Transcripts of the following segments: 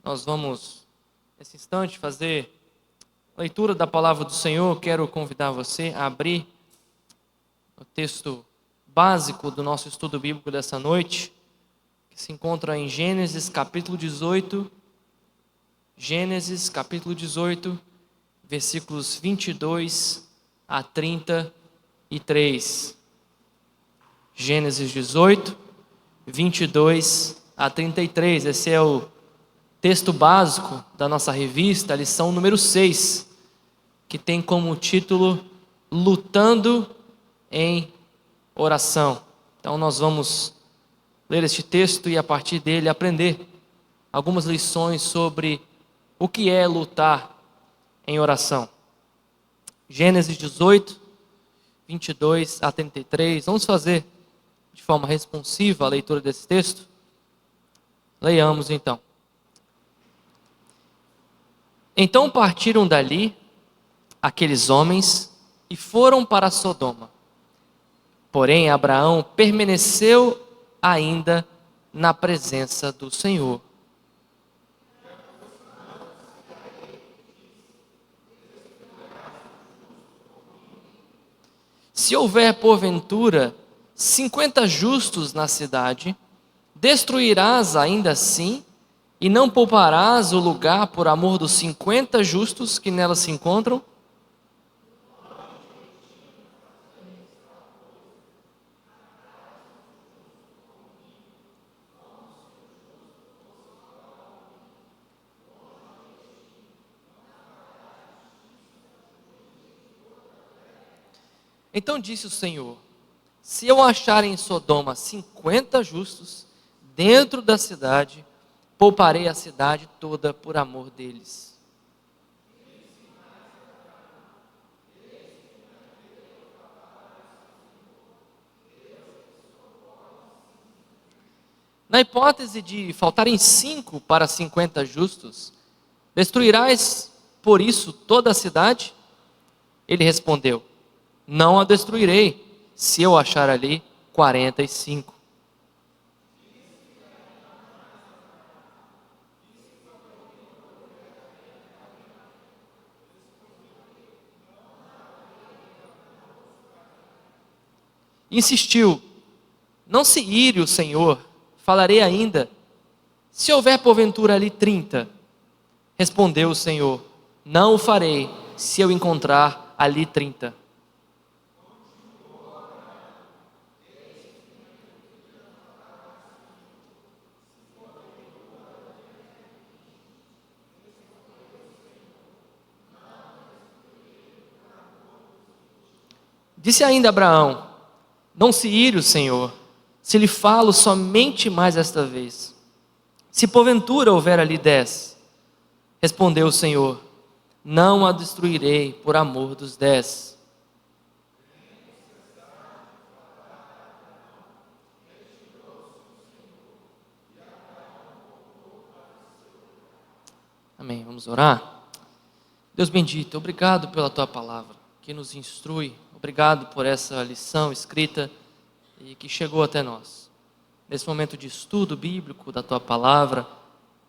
Nós vamos, nesse instante, fazer a leitura da palavra do Senhor. Quero convidar você a abrir o texto básico do nosso estudo bíblico dessa noite, que se encontra em Gênesis capítulo 18, versículos 22 a 33. Gênesis 18, 22 a 33. Esse é o texto básico da nossa revista, a lição número 6, que tem como título Lutando em Oração. Então nós vamos ler este texto e a partir dele aprender algumas lições sobre o que é lutar em oração. Gênesis 18, 22 a 33. Vamos fazer de forma responsiva a leitura desse texto? Leiamos então. Então partiram dali aqueles homens e foram para Sodoma. Porém, Abraão permaneceu ainda na presença do Senhor. Se houver porventura 50 justos na cidade, destruirás ainda assim, e não pouparás o lugar por amor dos 50 justos que nela se encontram? Então disse o Senhor: se eu achar em Sodoma 50 justos dentro da cidade, pouparei a cidade toda por amor deles. Na hipótese de faltarem 5 para 50 justos, destruirás por isso toda a cidade? Ele respondeu: não a destruirei, se eu achar ali 45. Insistiu: não se ire o Senhor, falarei ainda, se houver porventura ali 30. Respondeu o Senhor: não o farei, se eu encontrar ali 30. Disse ainda Abraão: não se ire o Senhor, se lhe falo somente mais esta vez. Se porventura houver ali 10, respondeu o Senhor: não a destruirei por amor dos 10. Amém, vamos orar? Deus bendito, obrigado pela tua palavra, que nos instrui. Obrigado por essa lição escrita e que chegou até nós. Nesse momento de estudo bíblico da tua palavra,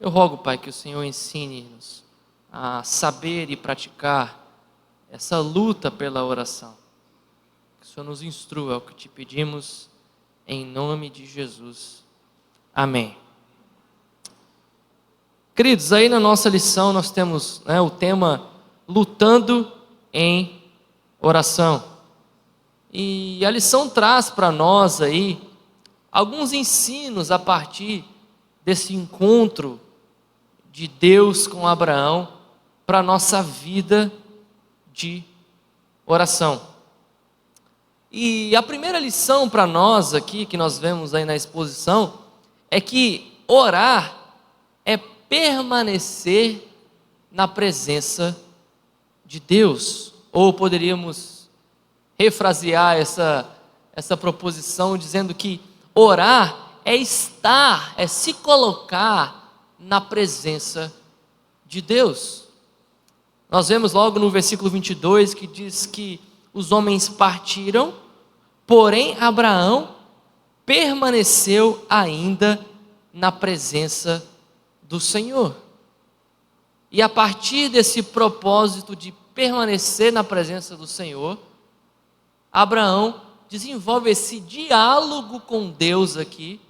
eu rogo, Pai, que o Senhor ensine-nos a saber e praticar essa luta pela oração. Que o Senhor nos instrua, é o que te pedimos, em nome de Jesus. Amém. Queridos, aí na nossa lição nós temos o tema Lutando em Oração. E a lição traz para nós aí alguns ensinos a partir desse encontro de Deus com Abraão para a nossa vida de oração. E a primeira lição para nós aqui, que nós vemos aí na exposição, é que orar é permanecer na presença de Deus. Ou poderíamos refrasear essa proposição dizendo que orar é estar, é se colocar na presença de Deus. Nós vemos logo no versículo 22 que diz que os homens partiram, porém Abraão permaneceu ainda na presença do Senhor. E a partir desse propósito de permanecer na presença do Senhor, Abraão desenvolve esse diálogo com Deus aqui,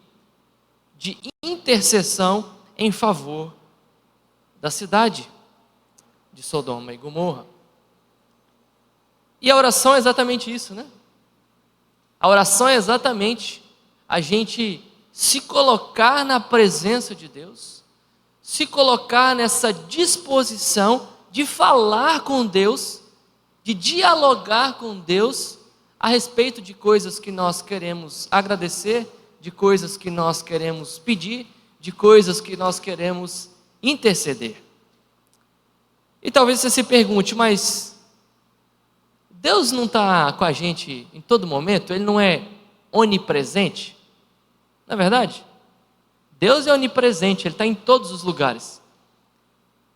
de intercessão em favor da cidade de Sodoma e Gomorra. E a oração é exatamente isso, né? A oração é exatamente a gente se colocar na presença de Deus, se colocar nessa disposição de falar com Deus, de dialogar com Deus a respeito de coisas que nós queremos agradecer, de coisas que nós queremos pedir, de coisas que nós queremos interceder. E talvez você se pergunte, mas Deus não está com a gente em todo momento? Ele não é onipresente? Não é verdade? Deus é onipresente, Ele está em todos os lugares.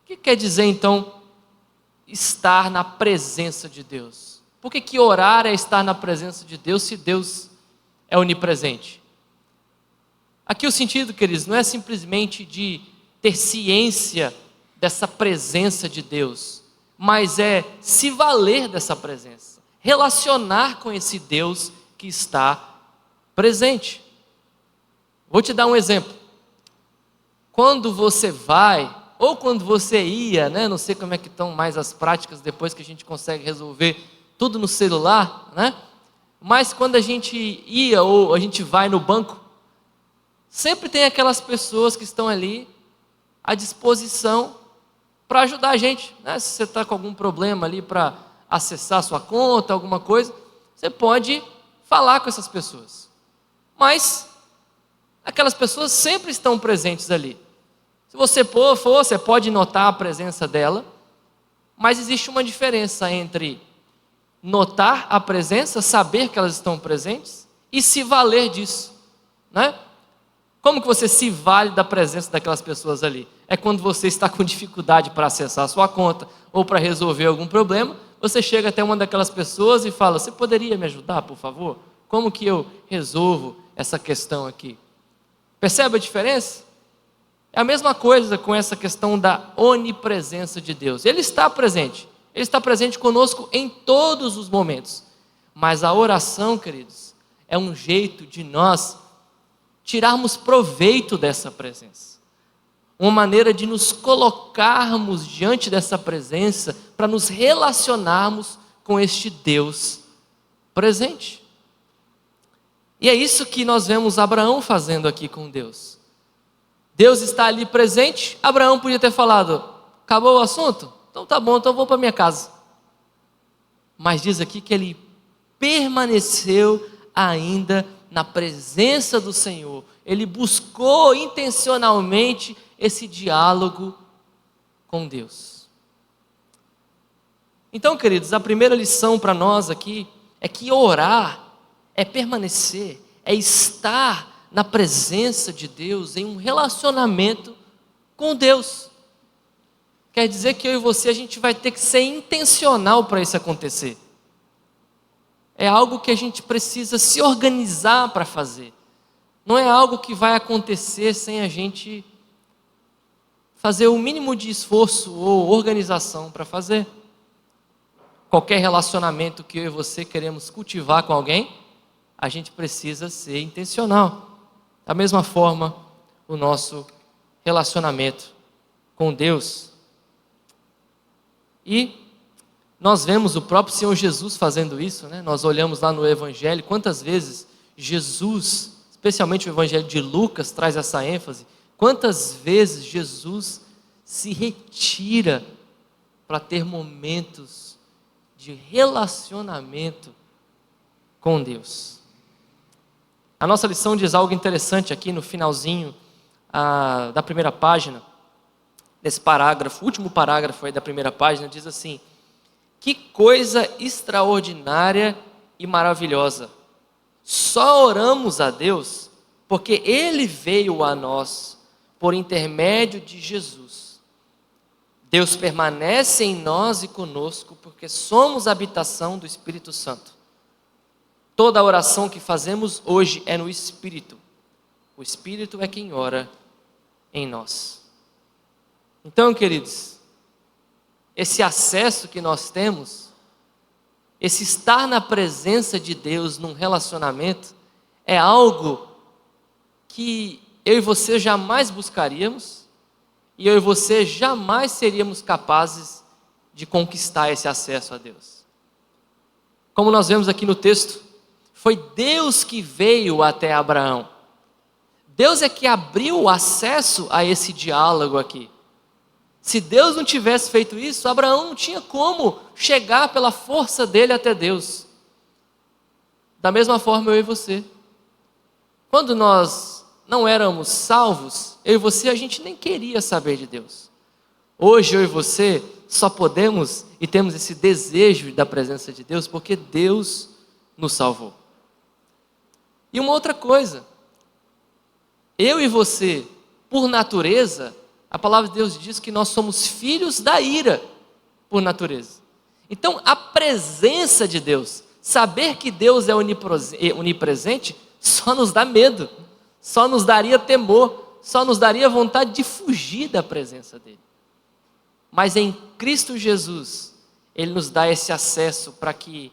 O que quer dizer então estar na presença de Deus? Por que orar é estar na presença de Deus se Deus é onipresente? Aqui o sentido, queridos, não é simplesmente de ter ciência dessa presença de Deus, mas é se valer dessa presença, relacionar com esse Deus que está presente. Vou te dar um exemplo. Quando você vai, ou quando você ia, né? Não sei como é que estão mais as práticas depois que a gente consegue resolver tudo no celular, né? Mas quando a gente ia ou a gente vai no banco, sempre tem aquelas pessoas que estão ali à disposição para ajudar a gente, né? Se você está com algum problema ali para acessar a sua conta, alguma coisa, você pode falar com essas pessoas. Mas aquelas pessoas sempre estão presentes ali. Se você for, você pode notar a presença dela, mas existe uma diferença entre notar a presença, saber que elas estão presentes, e se valer disso, né? Como que você se vale da presença daquelas pessoas ali? É quando você está com dificuldade para acessar a sua conta, ou para resolver algum problema, você chega até uma daquelas pessoas e fala, você poderia me ajudar, por favor? Como que eu resolvo essa questão aqui? Percebe a diferença? É a mesma coisa com essa questão da onipresença de Deus. Ele está presente conosco em todos os momentos. Mas a oração, queridos, é um jeito de nós tirarmos proveito dessa presença. Uma maneira de nos colocarmos diante dessa presença para nos relacionarmos com este Deus presente. E é isso que nós vemos Abraão fazendo aqui com Deus. Deus está ali presente. Abraão podia ter falado, acabou o assunto? Então tá bom, então eu vou para minha casa. Mas diz aqui que ele permaneceu ainda na presença do Senhor. Ele buscou intencionalmente esse diálogo com Deus. Então, queridos, a primeira lição para nós aqui é que orar é permanecer, é estar na presença de Deus, em um relacionamento com Deus. Quer dizer que eu e você, a gente vai ter que ser intencional para isso acontecer. É algo que a gente precisa se organizar para fazer. Não é algo que vai acontecer sem a gente fazer o mínimo de esforço ou organização para fazer. Qualquer relacionamento que eu e você queremos cultivar com alguém, a gente precisa ser intencional. Da mesma forma, o nosso relacionamento com Deus. E nós vemos o próprio Senhor Jesus fazendo isso, né? Nós olhamos lá no Evangelho, quantas vezes Jesus, especialmente o Evangelho de Lucas, traz essa ênfase. Quantas vezes Jesus se retira para ter momentos de relacionamento com Deus. A nossa lição diz algo interessante aqui no finalzinho da primeira página, desse parágrafo, último parágrafo aí da primeira página, diz assim: que coisa extraordinária e maravilhosa! Só oramos a Deus porque Ele veio a nós por intermédio de Jesus. Deus permanece em nós e conosco porque somos habitação do Espírito Santo. Toda a oração que fazemos hoje é no Espírito. O Espírito é quem ora em nós. Então, queridos, esse acesso que nós temos, esse estar na presença de Deus num relacionamento, é algo que eu e você jamais buscaríamos, e eu e você jamais seríamos capazes de conquistar esse acesso a Deus. Como nós vemos aqui no texto, foi Deus que veio até Abraão. Deus é que abriu o acesso a esse diálogo aqui. Se Deus não tivesse feito isso, Abraão não tinha como chegar pela força dele até Deus. Da mesma forma eu e você. Quando nós não éramos salvos, eu e você, a gente nem queria saber de Deus. Hoje eu e você só podemos e temos esse desejo da presença de Deus porque Deus nos salvou. E uma outra coisa, eu e você, por natureza, a palavra de Deus diz que nós somos filhos da ira, por natureza. Então, a presença de Deus, saber que Deus é onipresente, só nos dá medo, só nos daria temor, só nos daria vontade de fugir da presença dEle. Mas em Cristo Jesus, Ele nos dá esse acesso para que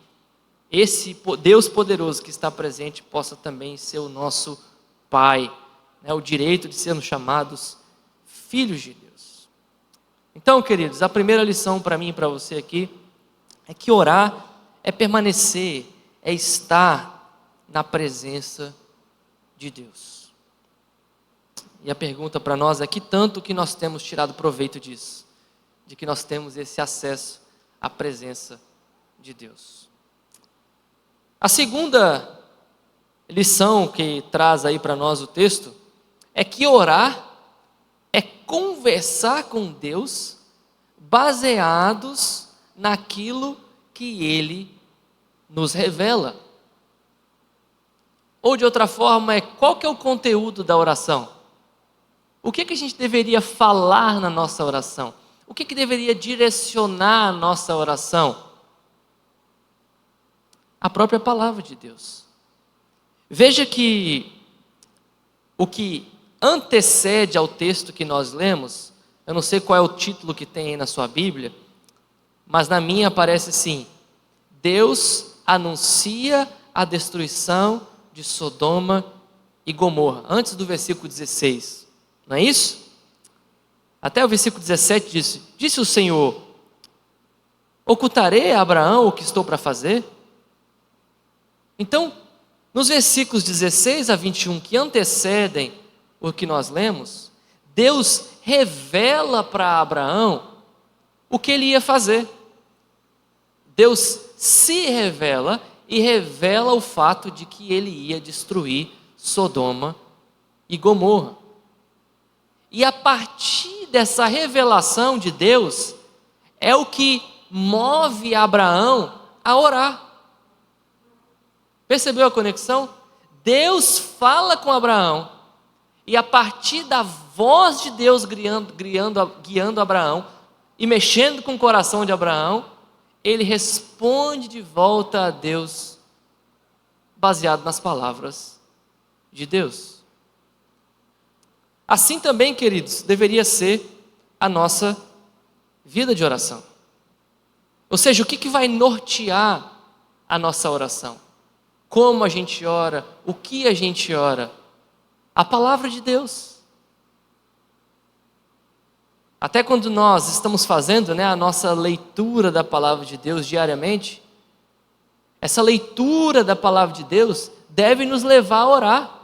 esse Deus poderoso que está presente possa também ser o nosso Pai, né? O direito de sermos chamados filhos de Deus. Então, queridos, a primeira lição para mim e para você aqui é que orar é permanecer, é estar na presença de Deus. E a pergunta para nós é: que tanto que nós temos tirado proveito disso, de que nós temos esse acesso à presença de Deus. A segunda lição que traz aí para nós o texto é que orar é conversar com Deus baseados naquilo que Ele nos revela. Ou de outra forma, qual que é o conteúdo da oração? O que a gente deveria falar na nossa oração? O que deveria direcionar a nossa oração? A própria palavra de Deus. Veja que o que antecede ao texto que nós lemos, eu não sei qual é o título que tem aí na sua Bíblia, mas na minha aparece assim: Deus anuncia a destruição de Sodoma e Gomorra, antes do versículo 16, não é isso? Até o versículo 17 disse o Senhor: ocultarei a Abraão o que estou para fazer? Então, nos versículos 16 a 21 que antecedem o que nós lemos, Deus revela para Abraão o que ele ia fazer. Deus se revela e revela o fato de que ele ia destruir Sodoma e Gomorra. E a partir dessa revelação de Deus, é o que move Abraão a orar. Percebeu a conexão? Deus fala com Abraão, e a partir da voz de Deus guiando Abraão, e mexendo com o coração de Abraão, ele responde de volta a Deus, baseado nas palavras de Deus. Assim também, queridos, deveria ser a nossa vida de oração. Ou seja, o que vai nortear a nossa oração? Como a gente ora, o que a gente ora? A palavra de Deus. Até quando nós estamos fazendo, a nossa leitura da palavra de Deus diariamente, essa leitura da palavra de Deus deve nos levar a orar.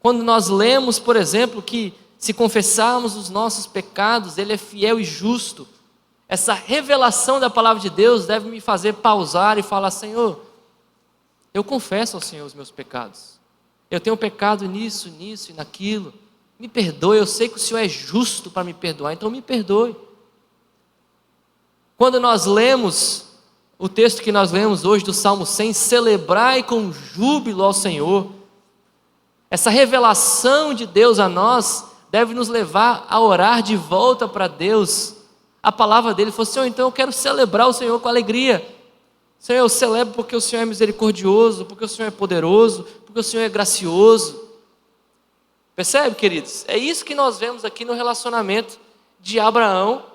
Quando nós lemos, por exemplo, que se confessarmos os nossos pecados, Ele é fiel e justo, essa revelação da palavra de Deus deve me fazer pausar e falar: Senhor, eu confesso ao Senhor os meus pecados. Eu tenho pecado nisso e naquilo. Me perdoe, eu sei que o Senhor é justo para me perdoar, então me perdoe. Quando nós lemos o texto que nós lemos hoje do Salmo 100, celebrai com júbilo ao Senhor. Essa revelação de Deus a nós deve nos levar a orar de volta para Deus. A palavra dele falou: Senhor, então eu quero celebrar o Senhor com alegria. Senhor, eu celebro porque o Senhor é misericordioso, porque o Senhor é poderoso, porque o Senhor é gracioso. Percebe, queridos? É isso que nós vemos aqui no relacionamento de Abraão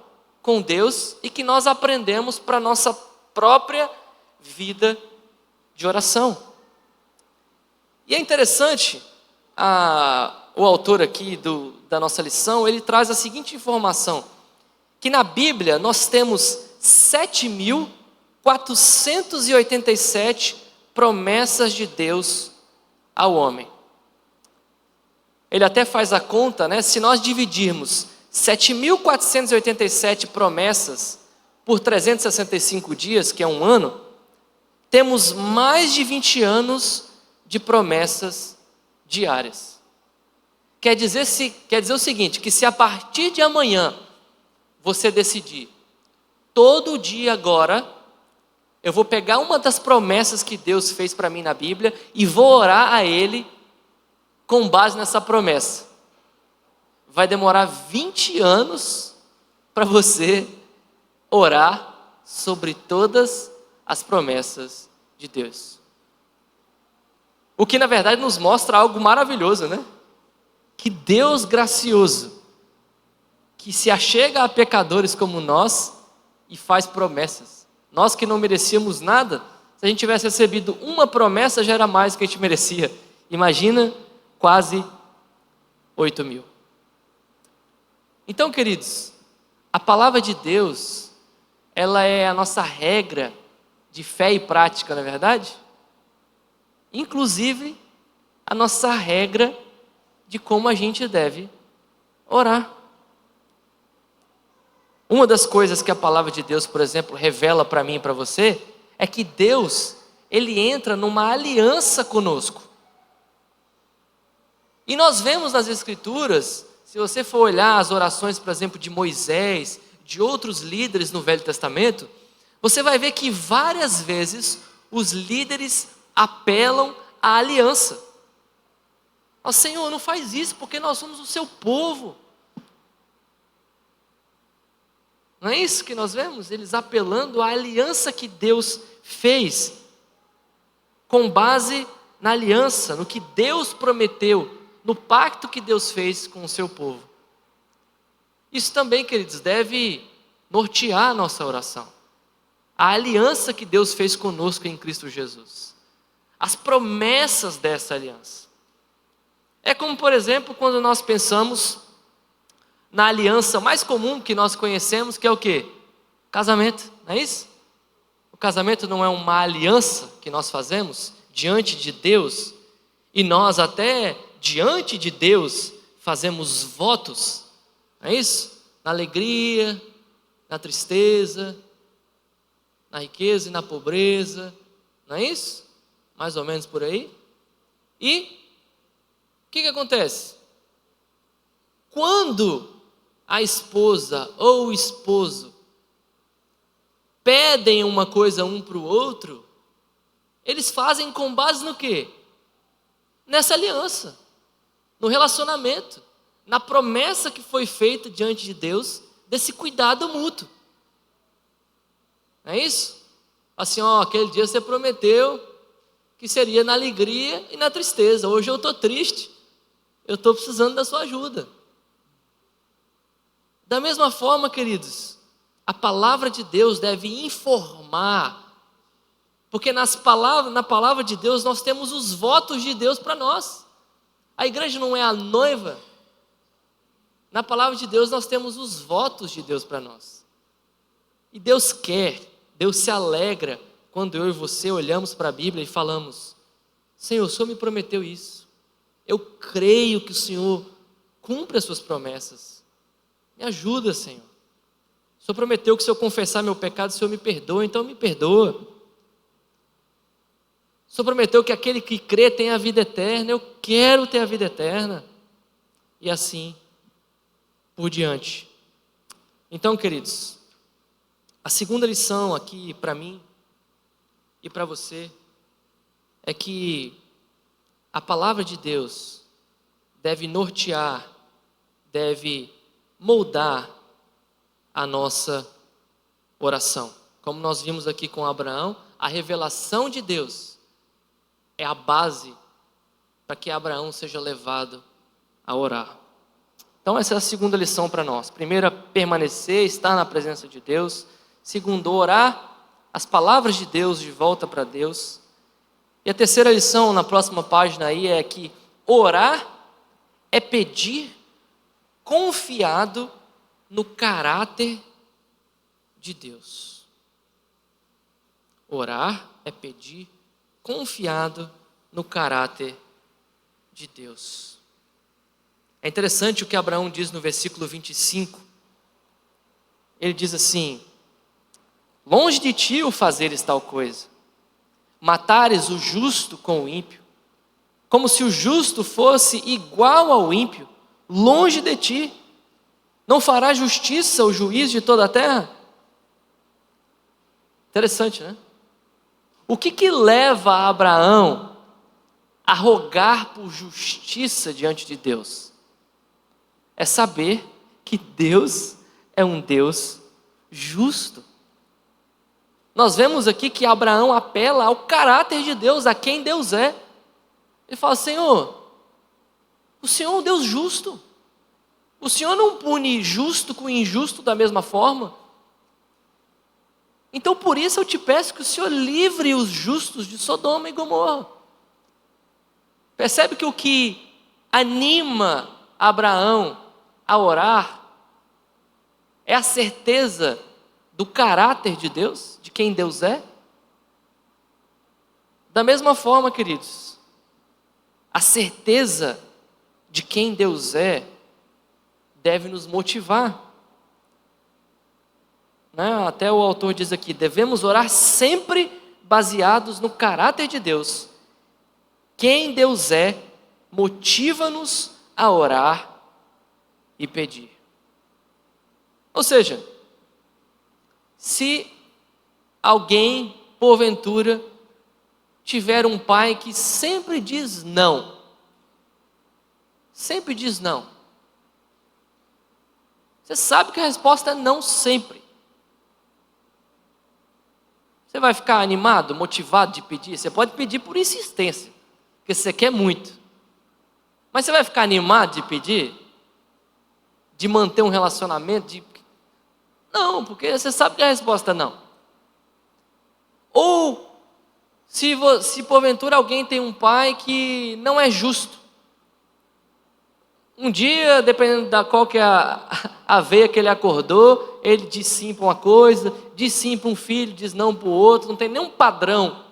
com Deus e que nós aprendemos para a nossa própria vida de oração. E é interessante, o autor aqui da nossa lição, ele traz a seguinte informação, que na Bíblia nós temos 7.487 promessas de Deus ao homem. Ele até faz a conta, né? Se nós dividirmos 7.487 promessas por 365 dias, que é um ano, temos mais de 20 anos de promessas diárias. Quer dizer o seguinte, que se a partir de amanhã você decidir, todo dia agora, eu vou pegar uma das promessas que Deus fez para mim na Bíblia e vou orar a Ele com base nessa promessa. Vai demorar 20 anos para você orar sobre todas as promessas de Deus. O que na verdade nos mostra algo maravilhoso, né? Que Deus gracioso, que se achega a pecadores como nós e faz promessas. Nós que não merecíamos nada, se a gente tivesse recebido uma promessa já era mais do que a gente merecia. Imagina quase 8.000. Então, queridos, a palavra de Deus, ela é a nossa regra de fé e prática, não é verdade? Inclusive, a nossa regra de como a gente deve orar. Uma das coisas que a palavra de Deus, por exemplo, revela para mim e para você, é que Deus, Ele entra numa aliança conosco. E nós vemos nas Escrituras, se você for olhar as orações, por exemplo, de Moisés, de outros líderes no Velho Testamento, você vai ver que várias vezes os líderes apelam à aliança. Ó, Senhor, não faz isso porque nós somos o seu povo. Não é isso que nós vemos? Eles apelando à aliança que Deus fez, com base na aliança, no que Deus prometeu, no pacto que Deus fez com o seu povo. Isso também, queridos, deve nortear a nossa oração. A aliança que Deus fez conosco em Cristo Jesus. As promessas dessa aliança. É como, por exemplo, quando nós pensamos na aliança mais comum que nós conhecemos, que é o quê? Casamento, não é isso? O casamento não é uma aliança que nós fazemos diante de Deus, e nós até diante de Deus fazemos votos, não é isso? Na alegria, na tristeza, na riqueza e na pobreza, não é isso? Mais ou menos por aí. E o que acontece? Quando a esposa ou o esposo pedem uma coisa um para o outro, eles fazem com base no quê? Nessa aliança, no relacionamento, na promessa que foi feita diante de Deus, desse cuidado mútuo. Não é isso? Assim, ó, aquele dia você prometeu que seria na alegria e na tristeza. Hoje eu estou triste, eu estou precisando da sua ajuda. Da mesma forma, queridos, a palavra de Deus deve informar, porque na palavra de Deus nós temos os votos de Deus para nós. A igreja não é a noiva. Na palavra de Deus nós temos os votos de Deus para nós. E Deus quer, Deus se alegra quando eu e você olhamos para a Bíblia e falamos: Senhor, o Senhor me prometeu isso. Eu creio que o Senhor cumpre as suas promessas. Me ajuda, Senhor. O Senhor prometeu que se eu confessar meu pecado, o Senhor me perdoa, então me perdoa. O Senhor prometeu que aquele que crê tem a vida eterna. Eu quero ter a vida eterna. E assim por diante. Então, queridos, a segunda lição aqui para mim e para você é que a palavra de Deus deve nortear, deve moldar a nossa oração. Como nós vimos aqui com Abraão, a revelação de Deus é a base para que Abraão seja levado a orar. Então essa é a segunda lição para nós. Primeira, permanecer, estar na presença de Deus. Segundo, orar as palavras de Deus de volta para Deus. E a terceira lição na próxima página aí é que orar é pedir confiado no caráter de Deus. Orar é pedir confiado no caráter de Deus. É interessante o que Abraão diz no versículo 25. Ele diz assim: longe de ti o fazeres tal coisa, matares o justo com o ímpio, como se o justo fosse igual ao ímpio, longe de ti. Não fará justiça o juiz de toda a terra? Interessante, né? O que leva Abraão a rogar por justiça diante de Deus? É saber que Deus é um Deus justo. Nós vemos aqui que Abraão apela ao caráter de Deus, a quem Deus é. Ele fala: Senhor, o Senhor é um Deus justo. O Senhor não pune justo com injusto da mesma forma. Então por isso eu te peço que o Senhor livre os justos de Sodoma e Gomorra. Percebe que o que anima Abraão a orar é a certeza do caráter de Deus, de quem Deus é? Da mesma forma, queridos, a certeza de quem Deus é deve nos motivar. Até o autor diz aqui: devemos orar sempre baseados no caráter de Deus. Quem Deus é motiva-nos a orar e pedir. Ou seja, se alguém, porventura, tiver um pai que sempre diz não, você sabe que a resposta é não sempre. Você vai ficar animado, motivado de pedir? Você pode pedir por insistência, porque você quer muito. Mas você vai ficar animado de pedir? De manter um relacionamento? Não, porque você sabe que a resposta é não. Ou, se porventura alguém tem um pai que não é justo. Um dia, dependendo da qual que é a veia que ele acordou, ele diz sim para uma coisa, diz sim para um filho, diz não para o outro, não tem nenhum padrão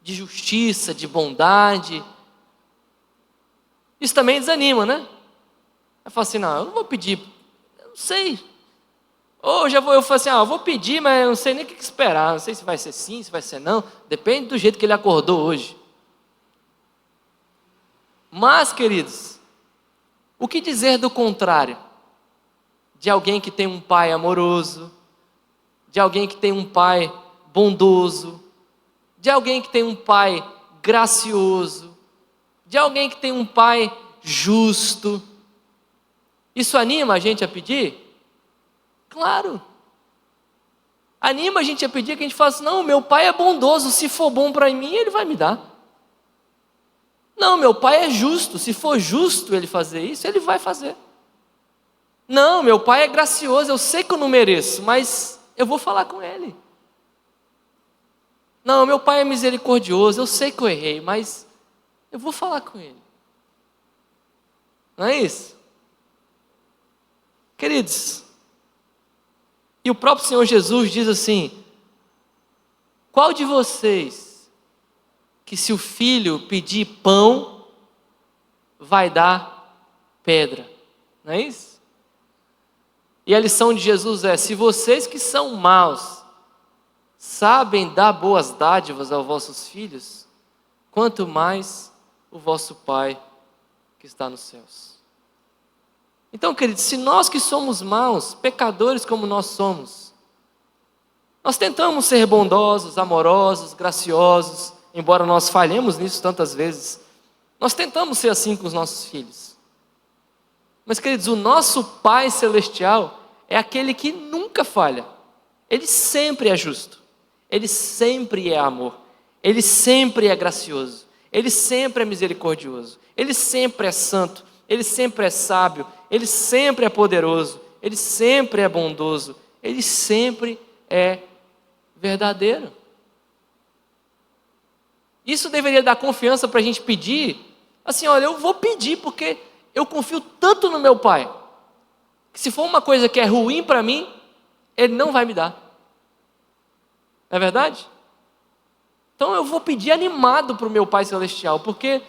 de justiça, de bondade. Isso também desanima, né? Aí fala assim: não, eu não vou pedir, eu não sei. Ou eu falo assim: eu vou pedir, mas eu não sei nem o que esperar, não sei se vai ser sim, se vai ser não, depende do jeito que ele acordou hoje. Mas, queridos, o que dizer do contrário? De alguém que tem um pai amoroso, de alguém que tem um pai bondoso, de alguém que tem um pai gracioso, de alguém que tem um pai justo. Isso anima a gente a pedir? Claro. Anima a gente a pedir, que a gente fala assim: não, meu pai é bondoso, se for bom para mim, ele vai me dar. Não, meu pai é justo, se for justo ele fazer isso, ele vai fazer. Não, meu pai é gracioso, eu sei que eu não mereço, mas eu vou falar com ele. Não, meu pai é misericordioso, eu sei que eu errei, mas eu vou falar com ele. Não é isso? Queridos, e o próprio Senhor Jesus diz assim: qual de vocês que se o filho pedir pão, vai dar pedra? Não é isso? E a lição de Jesus é: se vocês que são maus sabem dar boas dádivas aos vossos filhos, quanto mais o vosso Pai que está nos céus. Então, queridos, se nós que somos maus, pecadores como nós somos, nós tentamos ser bondosos, amorosos, graciosos, embora nós falhemos nisso tantas vezes, nós tentamos ser assim com os nossos filhos. Mas, queridos, o nosso Pai Celestial é aquele que nunca falha. Ele sempre é justo, Ele sempre é amor, Ele sempre é gracioso, Ele sempre é misericordioso, Ele sempre é santo, Ele sempre é sábio, Ele sempre é poderoso, Ele sempre é bondoso, Ele sempre é verdadeiro. Isso deveria dar confiança para a gente pedir, assim, olha, eu vou pedir porque eu confio tanto no meu Pai, que se for uma coisa que é ruim para mim, Ele não vai me dar. Não é verdade? Então eu vou pedir animado para o meu Pai Celestial, porque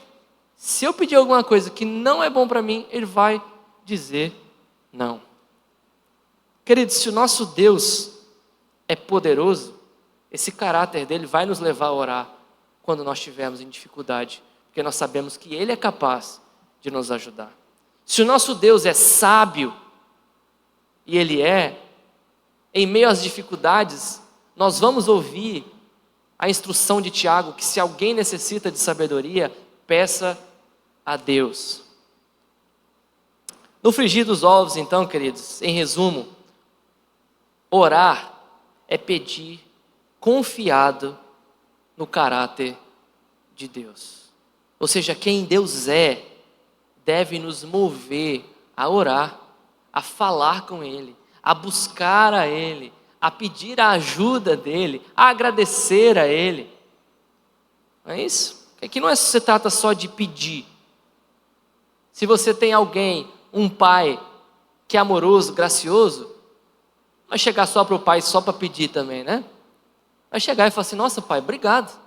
se eu pedir alguma coisa que não é bom para mim, Ele vai dizer não. Queridos, se o nosso Deus é poderoso, esse caráter dele vai nos levar a orar quando nós estivermos em dificuldade, porque nós sabemos que Ele é capaz de nos ajudar. Se o nosso Deus é sábio, e Ele é, em meio às dificuldades, nós vamos ouvir a instrução de Tiago, que se alguém necessita de sabedoria, peça a Deus. No frigir dos ovos, então, queridos, em resumo, orar é pedir confiado no caráter de Deus. Ou seja, quem Deus é, deve nos mover a orar, a falar com Ele, a buscar a Ele, a pedir a ajuda dEle, a agradecer a Ele. Não é isso? Aqui não se trata só de pedir. Se você tem alguém, um pai, que é amoroso, gracioso, não vai chegar só para o pai só para pedir também, né? Vai chegar e falar assim, nossa pai, obrigado.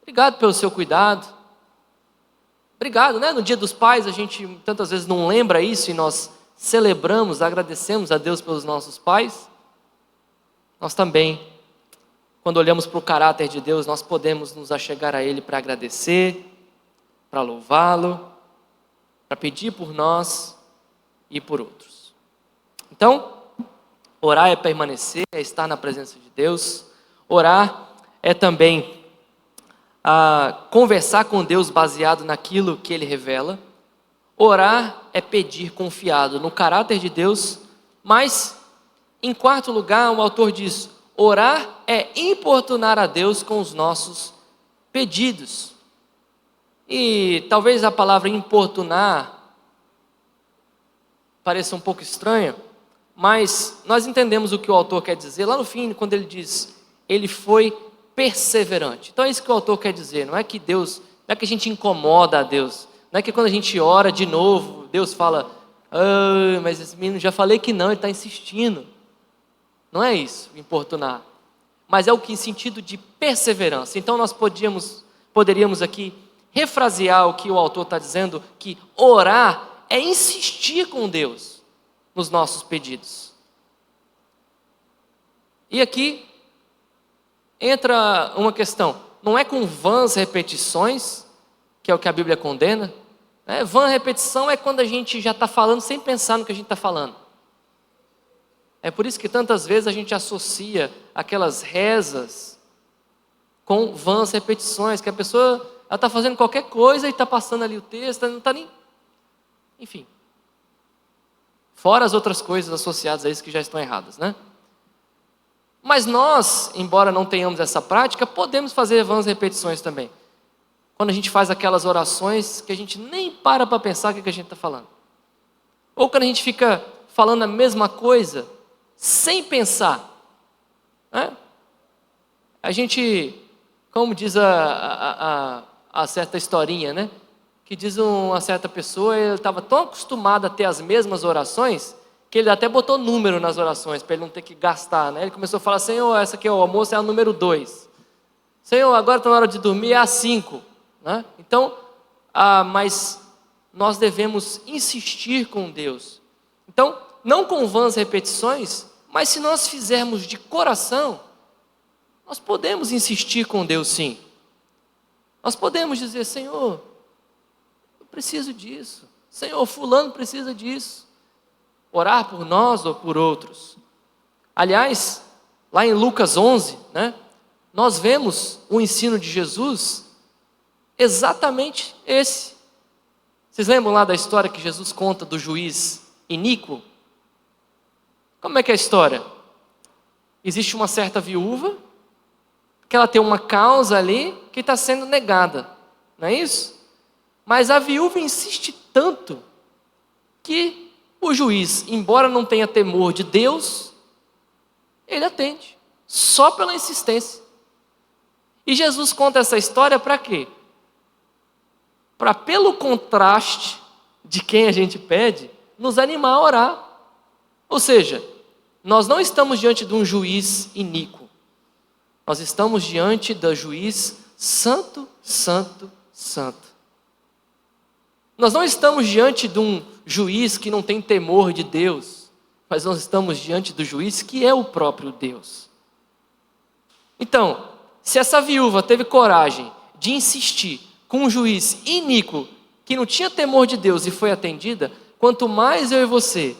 Obrigado pelo seu cuidado. Obrigado, né? No dia dos pais a gente tantas vezes não lembra isso e nós celebramos, agradecemos a Deus pelos nossos pais. Nós também, quando olhamos para o caráter de Deus, nós podemos nos achegar a Ele para agradecer, para louvá-lo, para pedir por nós e por outros. Então, orar é permanecer, é estar na presença de Deus. Orar é também conversar com Deus baseado naquilo que Ele revela. Orar é pedir confiado no caráter de Deus, mas, em quarto lugar, o autor diz, orar é importunar a Deus com os nossos pedidos. E talvez a palavra importunar pareça um pouco estranha, mas nós entendemos o que o autor quer dizer lá no fim, quando ele diz, ele foi perseverante. Então é isso que o autor quer dizer, não é que Deus, não é que a gente incomoda a Deus, não é que quando a gente ora de novo, Deus fala, mas esse menino, já falei que não, ele está insistindo. Não é isso, importunar. Mas é o que em sentido de perseverança. Então nós poderíamos aqui refrasear o que o autor está dizendo, que orar é insistir com Deus nos nossos pedidos. E aqui entra uma questão, não é com vãs repetições, que é o que a Bíblia condena, né? Vã repetição é quando a gente já está falando sem pensar no que a gente está falando. É por isso que tantas vezes a gente associa aquelas rezas com vãs repetições, que a pessoa está fazendo qualquer coisa e está passando ali o texto, não está nem... Enfim. Fora as outras coisas associadas a isso que já estão erradas, né? Mas nós, embora não tenhamos essa prática, podemos fazer vãs repetições também. Quando a gente faz aquelas orações que a gente nem para pensar o que a gente está falando. Ou quando a gente fica falando a mesma coisa, sem pensar. Né? A gente, como diz a certa historinha, né? Que diz uma certa pessoa, ele estava tão acostumado a ter as mesmas orações, que ele até botou número nas orações, para ele não ter que gastar. Né? Ele começou a falar, Senhor, essa aqui é o almoço, é a número 2. Senhor, agora está na hora de dormir, é a 5. Né? Então, mas nós devemos insistir com Deus. Então, não com vãs repetições, mas se nós fizermos de coração, nós podemos insistir com Deus sim. Nós podemos dizer, Senhor, eu preciso disso. Senhor, fulano precisa disso. Orar por nós ou por outros. Aliás, lá em Lucas 11, né, nós vemos o ensino de Jesus exatamente esse. Vocês lembram lá da história que Jesus conta do juiz iníquo? Como é que é a história? Existe uma certa viúva, que ela tem uma causa ali que está sendo negada, não é isso? Mas a viúva insiste tanto que o juiz, embora não tenha temor de Deus, ele atende, só pela insistência. E Jesus conta essa história para quê? Para, pelo contraste de quem a gente pede, nos animar a orar. Ou seja, nós não estamos diante de um juiz iníquo. Nós estamos diante do juiz santo, santo, santo. Nós não estamos diante de um juiz que não tem temor de Deus, mas nós estamos diante do juiz que é o próprio Deus. Então, se essa viúva teve coragem de insistir com um juiz iníquo, que não tinha temor de Deus e foi atendida, quanto mais eu e você,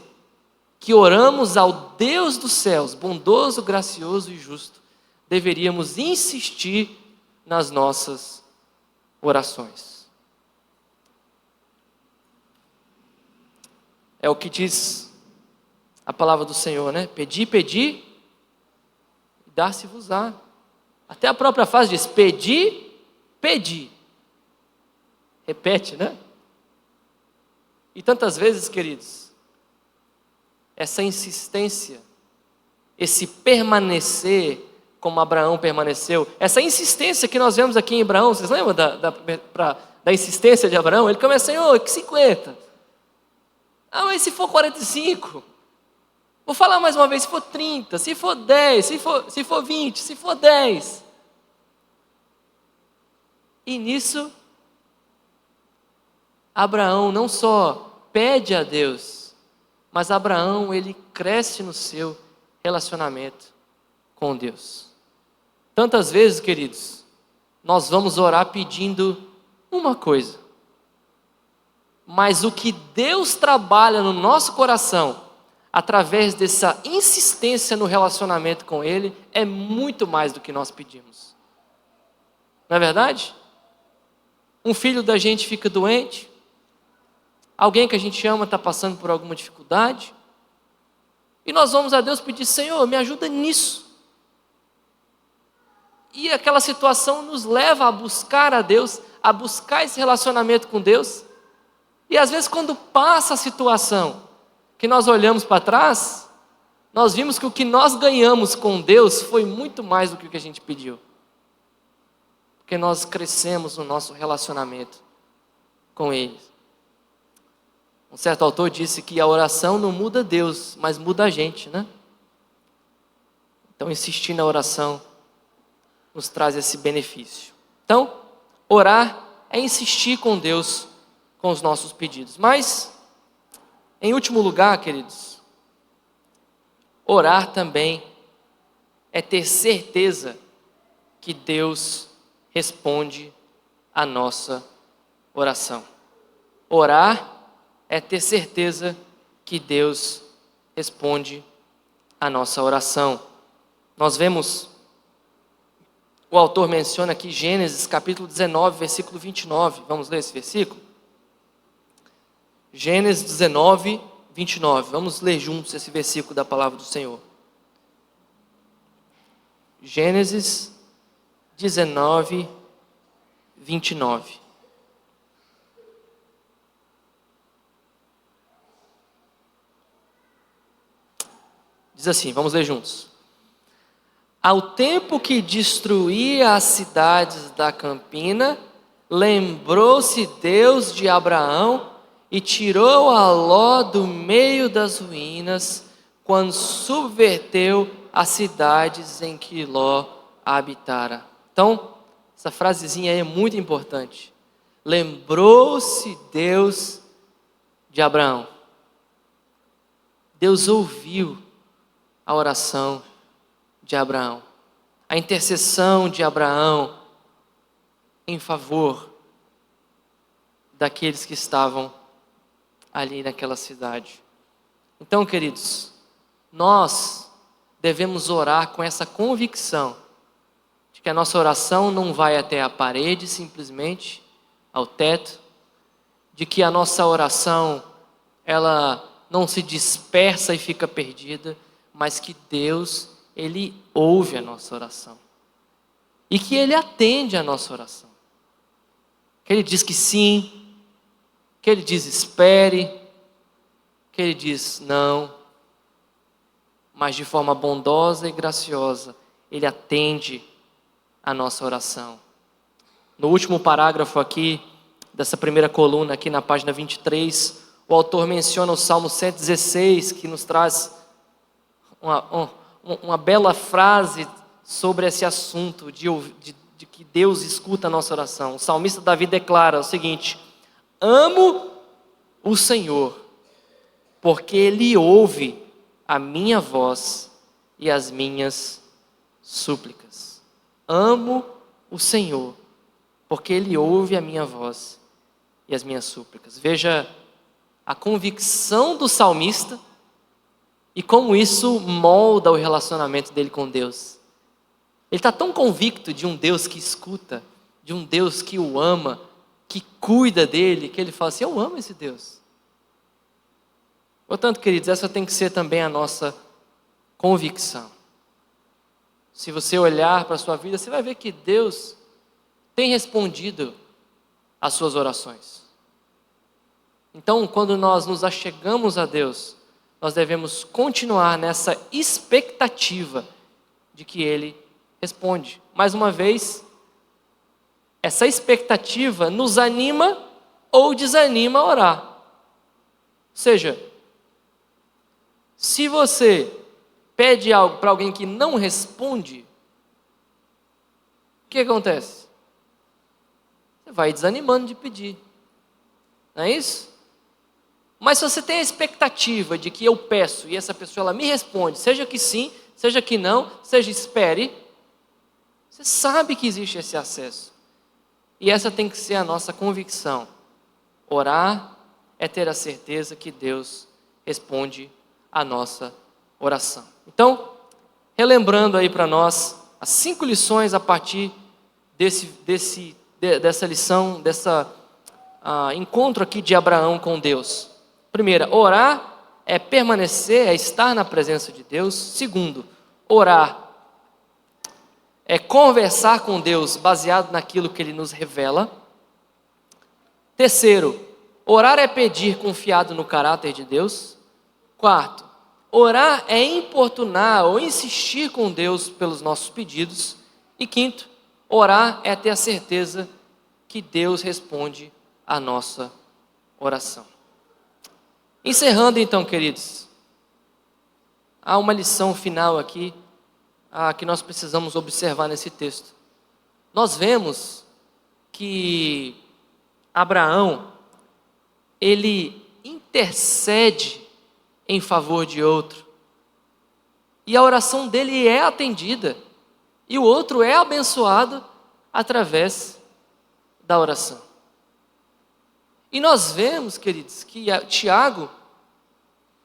que oramos ao Deus dos céus, bondoso, gracioso e justo, deveríamos insistir nas nossas orações. É o que diz a palavra do Senhor, né? Pedi, pedi, e dar-se-vos-á. Até a própria frase diz, pedi, pedi. Repete, né? E tantas vezes, queridos, essa insistência, esse permanecer como Abraão permaneceu, essa insistência que nós vemos aqui em Abraão, vocês lembram da insistência de Abraão? Ele começa, Senhor, que 50? Ah, mas se for 45? Vou falar mais uma vez, se for 30, se for 10, se for 20, se for 10. E nisso, Abraão não só pede a Deus, mas Abraão, ele cresce no seu relacionamento com Deus. Tantas vezes, queridos, nós vamos orar pedindo uma coisa, mas o que Deus trabalha no nosso coração, através dessa insistência no relacionamento com Ele, é muito mais do que nós pedimos. Não é verdade? Um filho da gente fica doente, alguém que a gente ama está passando por alguma dificuldade, e nós vamos a Deus pedir, Senhor, me ajuda nisso. E aquela situação nos leva a buscar a Deus, a buscar esse relacionamento com Deus. E às vezes quando passa a situação, que nós olhamos para trás, nós vimos que o que nós ganhamos com Deus foi muito mais do que o que a gente pediu. Porque nós crescemos no nosso relacionamento com Ele. Um certo autor disse que a oração não muda Deus, mas muda a gente, né? Então insistir na oração nos traz esse benefício. Então, orar é insistir com Deus com os nossos pedidos. Mas, em último lugar, queridos, orar também é ter certeza que Deus responde a nossa oração. Orar é ter certeza que Deus responde a nossa oração. Nós vemos, o autor menciona aqui Gênesis capítulo 19, versículo 29. Vamos ler esse versículo? Gênesis 19, 29. Vamos ler juntos esse versículo da palavra do Senhor. Gênesis 19, 29. Diz assim, vamos ler juntos. Ao tempo que destruía as cidades da campina, lembrou-se Deus de Abraão e tirou a Ló do meio das ruínas, quando subverteu as cidades em que Ló habitara. Então, essa frasezinha aí é muito importante. Lembrou-se Deus de Abraão. Deus ouviu a oração de Abraão, a intercessão de Abraão em favor daqueles que estavam ali naquela cidade. Então, queridos, nós devemos orar com essa convicção de que a nossa oração não vai até a parede simplesmente, ao teto, de que a nossa oração ela não se dispersa e fica perdida, mas que Deus, Ele ouve a nossa oração. E que Ele atende a nossa oração. Que Ele diz que sim, que ele diz espere, que ele diz não, mas de forma bondosa e graciosa, ele atende a nossa oração. No último parágrafo aqui, dessa primeira coluna, aqui na página 23, o autor menciona o Salmo 116, que nos traz uma bela frase sobre esse assunto de que Deus escuta a nossa oração. O salmista Davi declara o seguinte: amo o Senhor, porque Ele ouve a minha voz e as minhas súplicas. Amo o Senhor, porque Ele ouve a minha voz e as minhas súplicas. Veja a convicção do salmista e como isso molda o relacionamento dele com Deus. Ele está tão convicto de um Deus que escuta, de um Deus que o ama, que cuida dele, que ele fala assim: eu amo esse Deus. Portanto, queridos, essa tem que ser também a nossa convicção. Se você olhar para a sua vida, você vai ver que Deus tem respondido às suas orações. Então, quando nós nos achegamos a Deus, nós devemos continuar nessa expectativa de que Ele responde. Mais uma vez, essa expectativa nos anima ou desanima a orar. Ou seja, se você pede algo para alguém que não responde, o que acontece? Você vai desanimando de pedir. Não é isso? Mas se você tem a expectativa de que eu peço e essa pessoa ela me responde, seja que sim, seja que não, seja espere, você sabe que existe esse acesso. E essa tem que ser a nossa convicção. Orar é ter a certeza que Deus responde a nossa oração. Então, relembrando aí para nós as 5 lições a partir dessa lição, encontro aqui de Abraão com Deus. Primeira, orar é permanecer, é estar na presença de Deus. Segundo, orar é conversar com Deus baseado naquilo que Ele nos revela. Terceiro, orar é pedir confiado no caráter de Deus. Quarto, orar é importunar ou insistir com Deus pelos nossos pedidos. E quinto, orar é ter a certeza que Deus responde a nossa oração. Encerrando então, queridos, há uma lição final aqui que nós precisamos observar nesse texto. Nós vemos que Abraão, ele intercede em favor de outro, e a oração dele é atendida, e o outro é abençoado através da oração. E nós vemos, queridos, que Tiago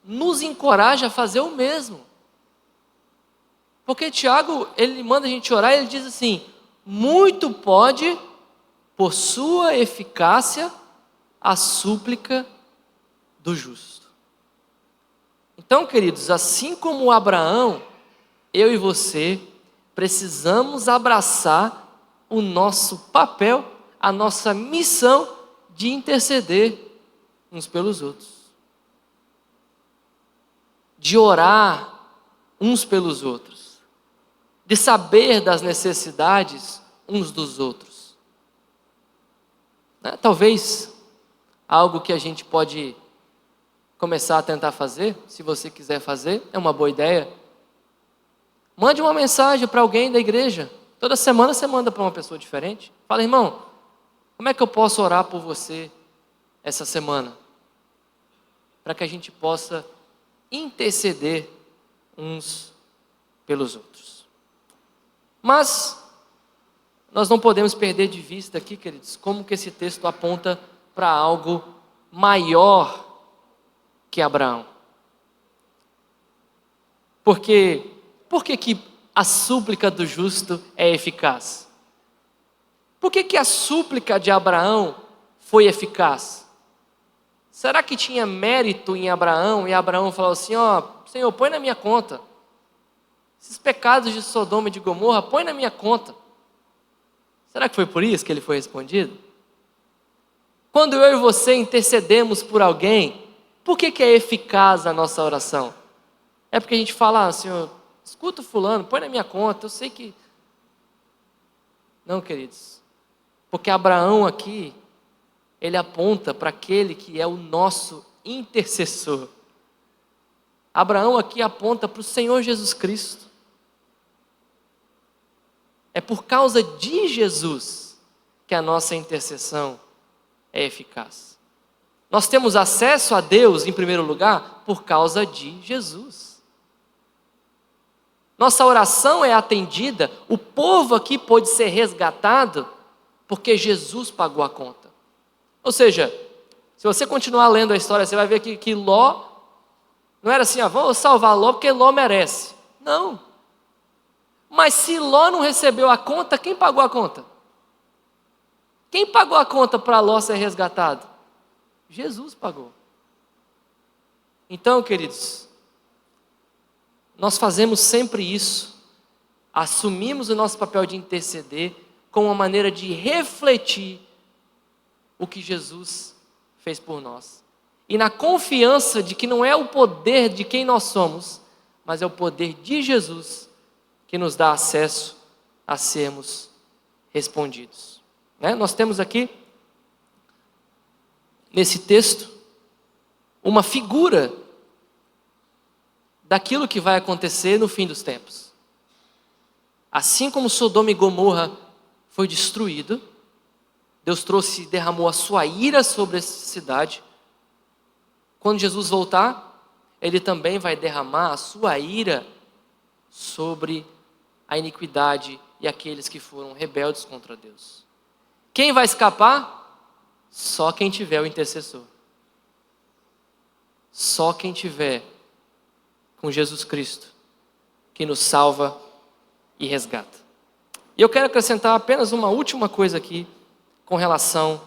nos encoraja a fazer o mesmo. Porque Tiago, ele manda a gente orar e ele diz assim: muito pode, por sua eficácia, a súplica do justo. Então, queridos, assim como Abraão, eu e você precisamos abraçar o nosso papel, a nossa missão de interceder uns pelos outros, de orar uns pelos outros, de saber das necessidades uns dos outros. Talvez algo que a gente pode começar a tentar fazer, se você quiser fazer, é uma boa ideia. Mande uma mensagem para alguém da igreja. Toda semana você manda para uma pessoa diferente. Fala: irmão, como é que eu posso orar por você essa semana? Para que a gente possa interceder uns pelos outros. Mas nós não podemos perder de vista aqui, queridos, como que esse texto aponta para algo maior que Abraão. Por que a súplica do justo é eficaz? Por que a súplica de Abraão foi eficaz? Será que tinha mérito em Abraão e Abraão falou assim: Senhor, põe na minha conta. Esses pecados de Sodoma e de Gomorra, põe na minha conta. Será que foi por isso que ele foi respondido? Quando eu e você intercedemos por alguém, por que é eficaz a nossa oração? É porque a gente fala, Senhor, escuta o fulano, põe na minha conta, eu sei que... Não, queridos. Porque Abraão aqui, ele aponta para aquele que é o nosso intercessor. Abraão aqui aponta para o Senhor Jesus Cristo. É por causa de Jesus que a nossa intercessão é eficaz. Nós temos acesso a Deus, em primeiro lugar, por causa de Jesus. Nossa oração é atendida, o povo aqui pôde ser resgatado, porque Jesus pagou a conta. Ou seja, se você continuar lendo a história, você vai ver que Ló, não era assim, vou salvar Ló porque Ló merece. Não. Mas se Ló não recebeu a conta, quem pagou a conta? Quem pagou a conta para Ló ser resgatado? Jesus pagou. Então, queridos, nós fazemos sempre isso. Assumimos o nosso papel de interceder como uma maneira de refletir o que Jesus fez por nós. E na confiança de que não é o poder de quem nós somos, mas é o poder de Jesus que nos dá acesso a sermos respondidos. Nós temos aqui, nesse texto, uma figura daquilo que vai acontecer no fim dos tempos. Assim como Sodoma e Gomorra foi destruído, Deus trouxe e derramou a sua ira sobre essa cidade. Quando Jesus voltar, Ele também vai derramar a sua ira sobre a iniquidade e aqueles que foram rebeldes contra Deus. Quem vai escapar? Só quem tiver o intercessor. Só quem tiver com Jesus Cristo, que nos salva e resgata. E eu quero acrescentar apenas uma última coisa aqui, com relação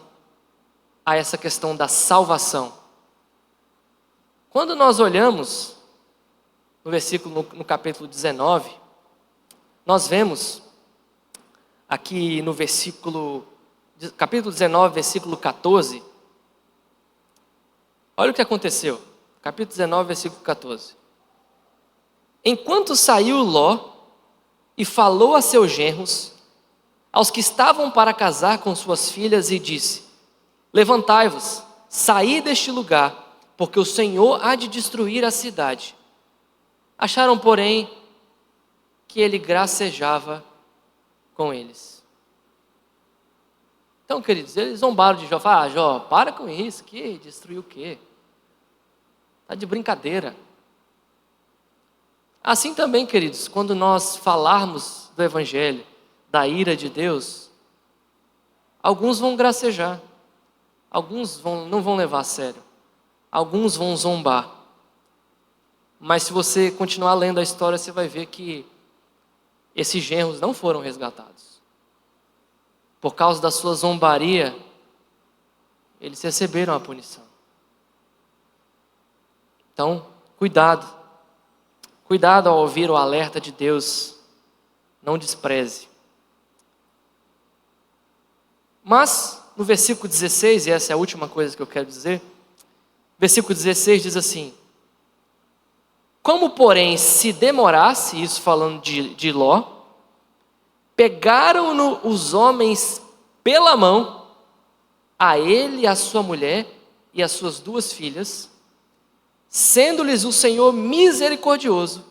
a essa questão da salvação. Quando nós olhamos no capítulo 19, nós vemos aqui no capítulo 19, versículo 14, olha o que aconteceu, capítulo 19, versículo 14. Enquanto saiu Ló e falou a seus genros, aos que estavam para casar com suas filhas, e disse: levantai-vos, saí deste lugar, porque o Senhor há de destruir a cidade. Acharam, porém, que ele gracejava com eles. Então, queridos, eles zombaram de Jó. Falaram: Jó, para com isso, que destruiu o quê? Está de brincadeira. Assim também, queridos, quando nós falarmos do Evangelho, da ira de Deus, alguns vão gracejar, alguns não vão levar a sério, alguns vão zombar. Mas se você continuar lendo a história, você vai ver que esses genros não foram resgatados. Por causa da sua zombaria, eles receberam a punição. Então, cuidado. Cuidado ao ouvir o alerta de Deus. Não despreze. Mas, no versículo 16, e essa é a última coisa que eu quero dizer, versículo 16 diz assim: como, porém, se demorasse, isso falando de Ló, pegaram-no os homens pela mão, a ele, a sua mulher e as suas 2 filhas, sendo-lhes o Senhor misericordioso,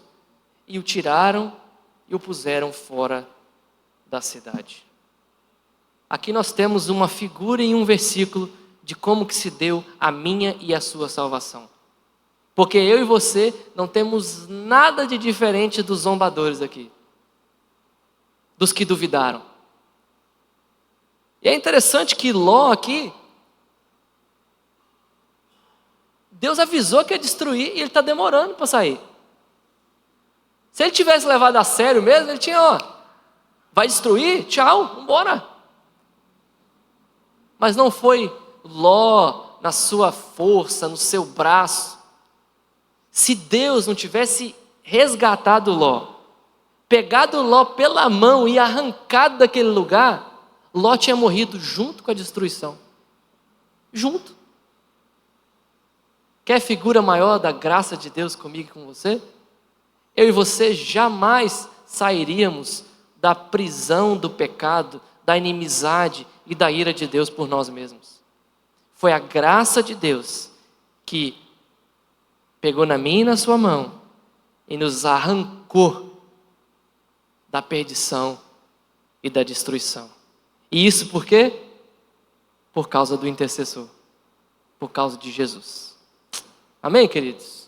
e o tiraram e o puseram fora da cidade. Aqui nós temos uma figura em um versículo de como que se deu a minha e a sua salvação. Porque eu e você não temos nada de diferente dos zombadores aqui, dos que duvidaram. E é interessante que Ló aqui, Deus avisou que ia destruir e ele está demorando para sair. Se ele tivesse levado a sério mesmo, ele tinha, vai destruir, tchau, vamos embora. Mas não foi Ló na sua força, no seu braço. Se Deus não tivesse resgatado Ló, pegado Ló pela mão e arrancado daquele lugar, Ló tinha morrido junto com a destruição. junto. Quer figura maior da graça de Deus comigo e com você? Eu e você jamais sairíamos da prisão do pecado, da inimizade e da ira de Deus por nós mesmos. Foi a graça de Deus que pegou na minha e na sua mão e nos arrancou da perdição e da destruição. E isso por quê? Por causa do intercessor, por causa de Jesus. Amém, queridos?